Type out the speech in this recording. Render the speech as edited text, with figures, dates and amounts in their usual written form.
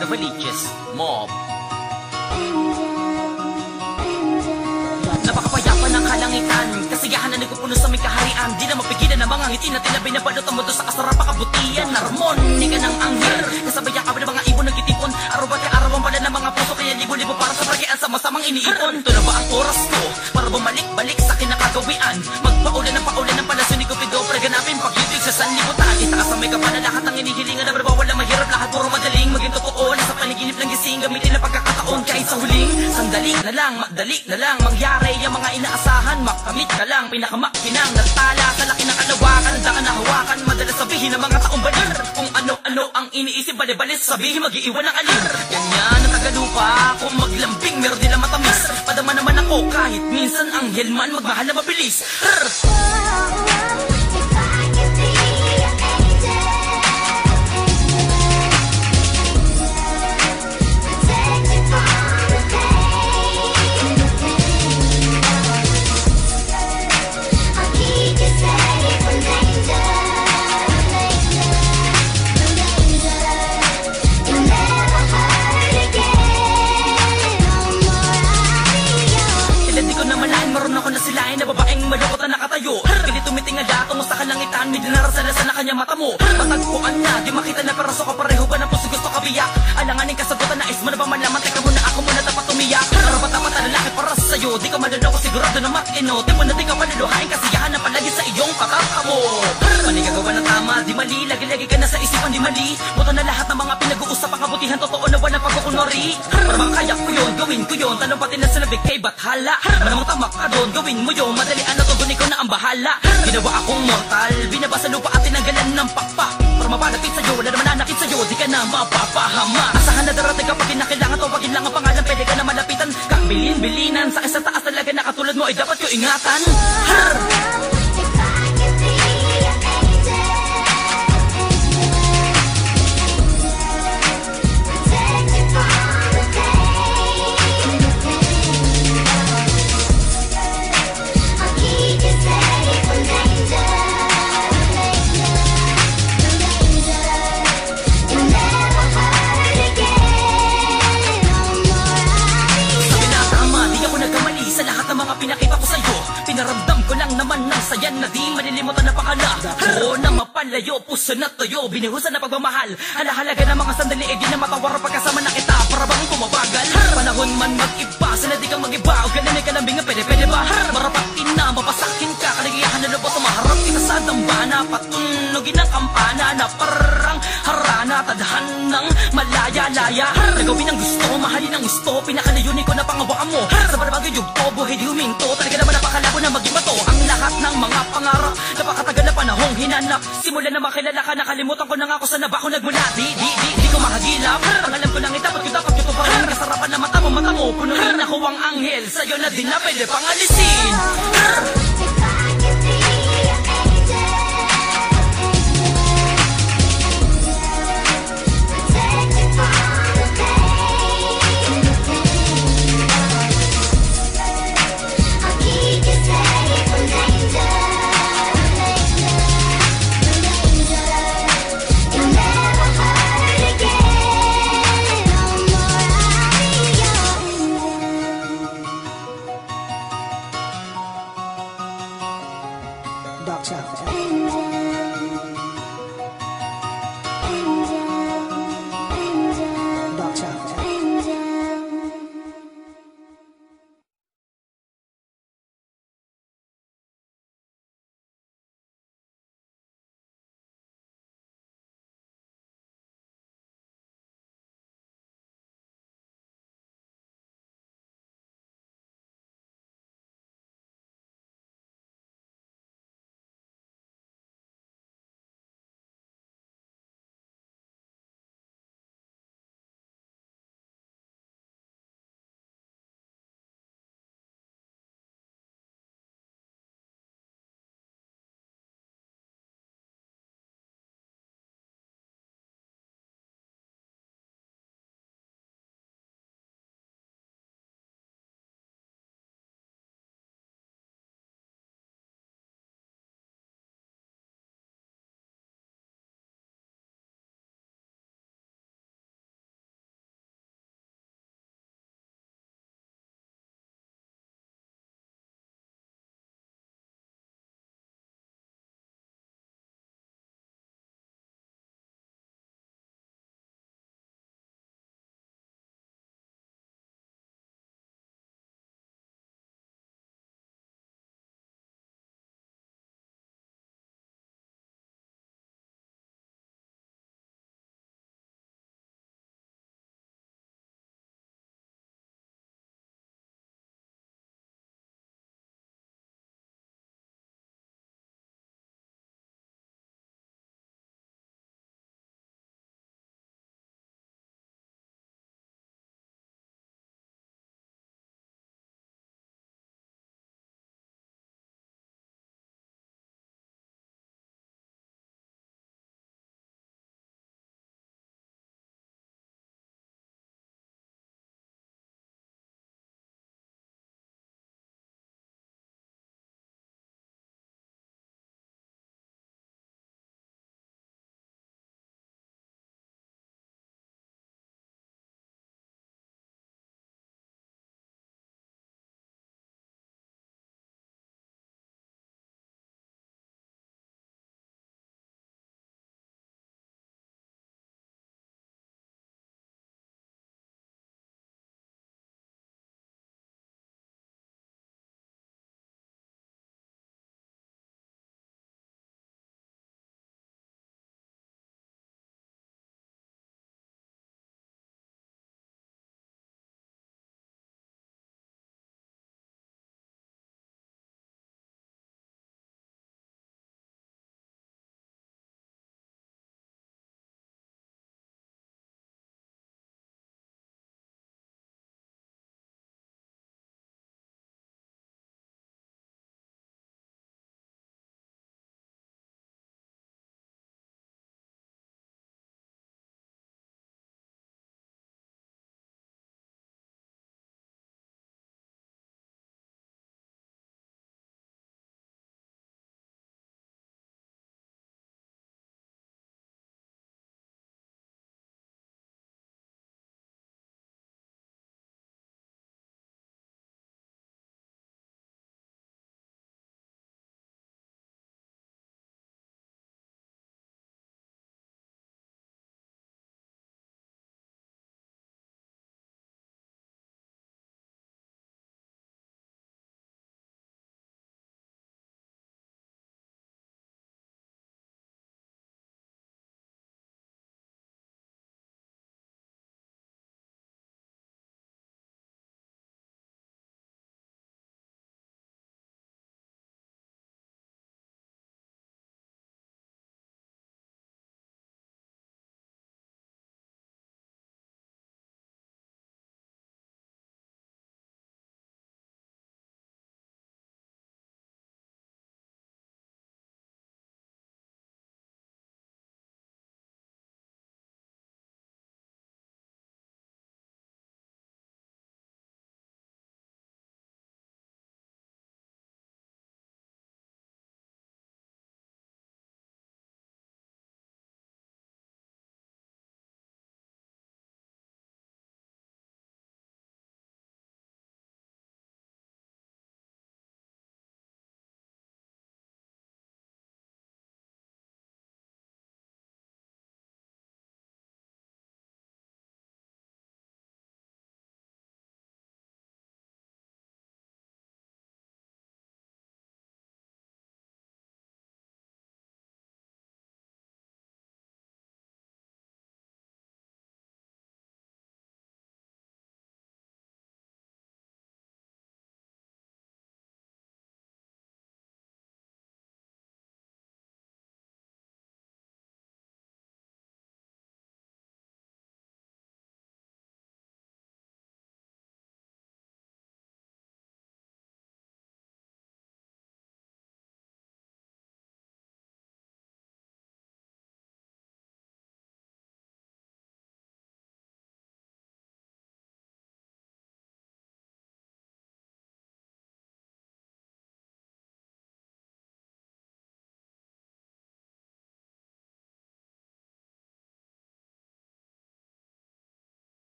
The religious mob. Napakapayapa ng kalangitan, kasiyahan na nagpupuno sa may kaharian. Di na mapigilan ng mga ngiti na tila binabalot ang mundo sa kasarap kabutihan. Harmonika ng anghel, kasabay ang ng mga ibon nagtitipon. Araw-at kaarawan pala ng mga puso, kaya libo-libo para sa pragyaan sa masamang iniipon. Ito na ba ang oras ko para bumalik-balik sa kinakagawian? Magpaulan ng palasyo ni Cupido para ganapin pag-ibig sa sanlibutan. Itaas ang may kapal na lahat ng inihilingan na barbawal na mahirap, lahat puro madaling maging totoo. Nasa panaginip ng gising, gamitin na pagkakataon kahit sa huling sandali na lang, madali na lang mangyari ang mga inaasahan. Makamit ka lang, pinakamakinang nagtala sa laki ng kalawakan. Handaan na hawakan, madalas sabihin ng mga taong balir. Kung ano-ano ang iniisip, bali-balis sabihin mag-iiwan ng alir. Ganyan ang tagalupa, kung maglambing meron nila matamis. Padama naman ako kahit minsan ang helman magmahal na mabilis. Na babaeng malukot na nakatayo, pilit tumitingala tungo sa kalangitan, may dinarasalasan na kanya mata mo. Matagpuan na, di makita na peraso ka, pareho ba ng puso gusto kabiyak? Alanganin kasagutan, nais mo na ba malaman? Teka muna, ako muna dapat umiyak. Karapat-dapat na lalaki para sa'yo, di ka maluloko, sigurado na matino. Di mo na di ka maluluhain, kasiyahan na palagi sa iyong patatamo. Mali gagawa ng tama, di mali, lagi-lagi ka na sa isipan, di mali. Buto na lahat ng mga pinag-uusap, ang kabutihan, totoo na walang pagkukunwari. Para makakaya ko yun, gawin ko yun, tanong pati na sinabik kay Bathala. Manamang tamak ka doon, gawin mo yun, madalian na tutunin ko na ang bahala. Ginawa akong mortal, binaba sa lupa at tinanggalan ng pakpak. Para mapalapit sa'yo, wala naman nanakit sa'yo, di ka na mapapahama. Asahan na darating kapag kinakailangan to, pag ilang ang pangalan, pwede ka na malapitan. Kabilin-bilinan, sa isa taas talaga na katulad mo ay dapat ko ingatan. Pinakita ko sa'yo, pinaramdam ko lang naman ng saya na di malilimutan na pakala. Oo na mapalayo, puso na tuyo, binihusan na pagmamahal. Halahalaga ng mga sandali, eh di na matawar pagkasama na kita, para bang bumabagal. Panahon man mag-iba, sana di kang mag-iba, o ganun ay kalambingan, pwede ba? Marapatin na, mapasakin ka, kaligayahan na lubos, maharap kita sa dambana, patunugin ang kampana na parang harana, tadhan ng malaya-laya. Nagawin ang gusto, mahalin ang gusto, pinakalayunin ko na pangawaan mo. Sa barabagay yugto, buhay di huminto, talaga naman napakalabo na maging bato. Ang lahat ng mga pangarap, napakatagal na panahong hinanap. Simulan na makilala ka, nakalimutan ko na nga kung saan na ba ako nagmula. Di ko mahagilap, ang alam ko lang dapat ko pa rin. Kasarapan na mata mo, punuin ako ang anghel, sa'yo na din na pwede pang alisin. Dark Sound.